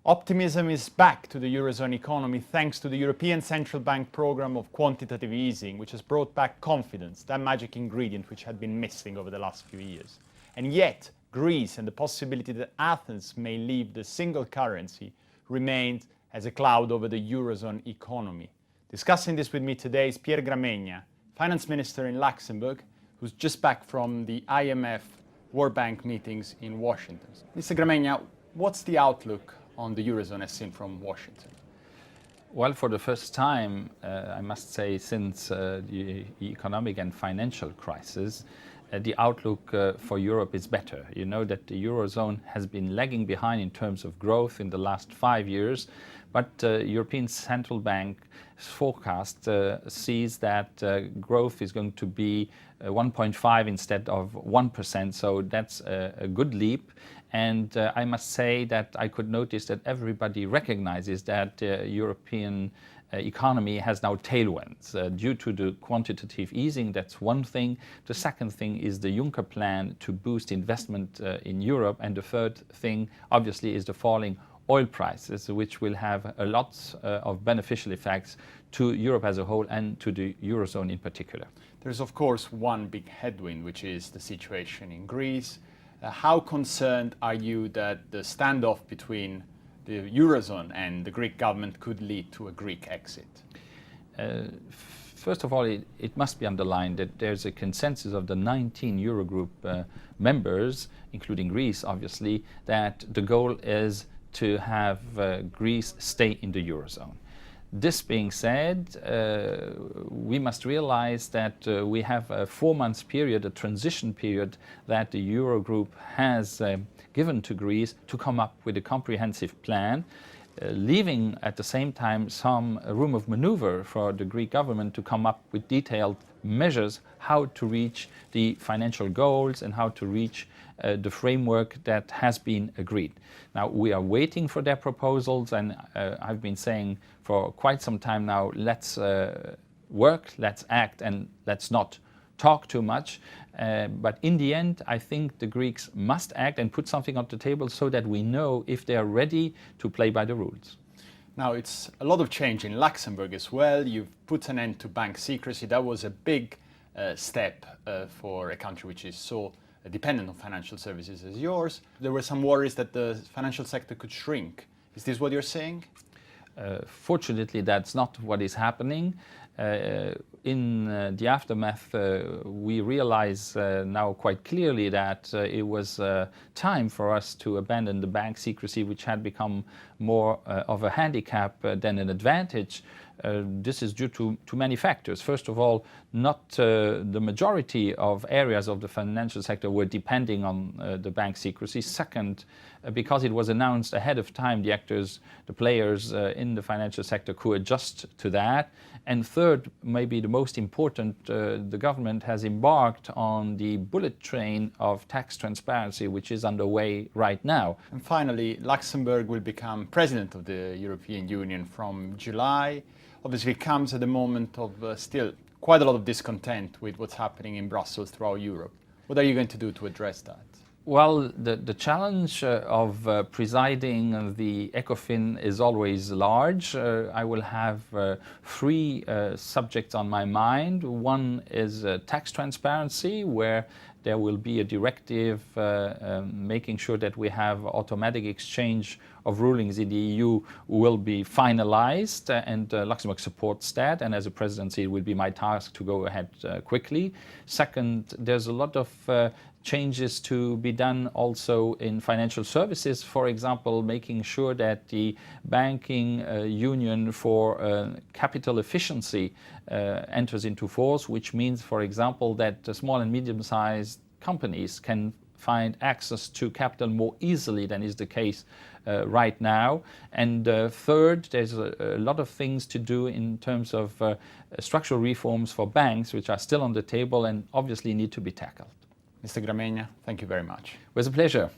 Optimism is back to the Eurozone economy thanks to the European Central Bank program of quantitative easing, which has brought back confidence, that magic ingredient which had been missing over the last few years. And yet, Greece and the possibility that Athens may leave the single currency remained as a cloud over the Eurozone economy. Discussing this with me today is Pierre Gremegna, Finance Minister in Luxembourg, who's just back from the IMF World Bank meetings in Washington. Mr. Gremegna, what's the outlook on the Eurozone as seen from Washington? Well, for the first time, I must say, since the economic and financial crisis, the outlook for Europe is better. You know that the Eurozone has been lagging behind in terms of growth in the last 5 years, but European Central Bank's forecast sees that growth is going to be 1.5 instead of 1%, so that's a good leap. And I must say that I could notice that everybody recognizes that the European economy has now tailwinds due to the quantitative easing. That's one thing. The second thing is the Juncker plan to boost investment in Europe. And the third thing, obviously, is the falling oil prices, which will have a lot of beneficial effects to Europe as a whole and to the Eurozone in particular. There's, of course, one big headwind, which is the situation in Greece. How concerned are you that the standoff between the Eurozone and the Greek government could lead to a Greek exit? First of all, it must be underlined that there's a consensus of the 19 Eurogroup members, including Greece, obviously, that the goal is to have Greece stay in the Eurozone. This being said, we must realize that we have a 4-month period, a transition period that the Eurogroup has given to Greece to come up with a comprehensive plan, leaving at the same time some room of maneuver for the Greek government to come up with detailed measures how to reach the financial goals and how to reach the framework that has been agreed. Now, we are waiting for their proposals, and I've been saying for quite some time now, let's work, let's act, and let's not talk too much. But in the end, I think the Greeks must act and put something on the table so that we know if they are ready to play by the rules. Now, it's a lot of change in Luxembourg as well. You've put an end to bank secrecy. That was a big step for a country which is so dependent on financial services as yours. There were some worries that the financial sector could shrink. Is this what you're saying? Fortunately, that's not what is happening. In the aftermath, we realize now quite clearly that it was time for us to abandon the bank secrecy, which had become more of a handicap than an advantage. This is due to many factors. First of all, not the majority of areas of the financial sector were depending on the bank secrecy. Second, because it was announced ahead of time, the actors, the players in the financial sector could adjust to that. And third, maybe the most important, the government has embarked on the bullet train of tax transparency, which is underway right now. And finally, Luxembourg will become president of the European Union from July. Obviously, it comes at a moment of still quite a lot of discontent with what's happening in Brussels throughout Europe. What are you going to do to address that? Well, the challenge of presiding the ECOFIN is always large. I will have 3 subjects on my mind. One is tax transparency, where there will be a directive making sure that we have automatic exchange of rulings in the EU will be finalized, and Luxembourg supports that, and as a presidency it will be my task to go ahead quickly. Second, there's a lot of changes to be done also in financial services, for example, making sure that the banking union for capital efficiency enters into force, which means, for example, that small and medium-sized companies can find access to capital more easily than is the case right now. And third, there's a lot of things to do in terms of structural reforms for banks, which are still on the table and obviously need to be tackled. Mr. Gremegna, thank you very much. It was a pleasure.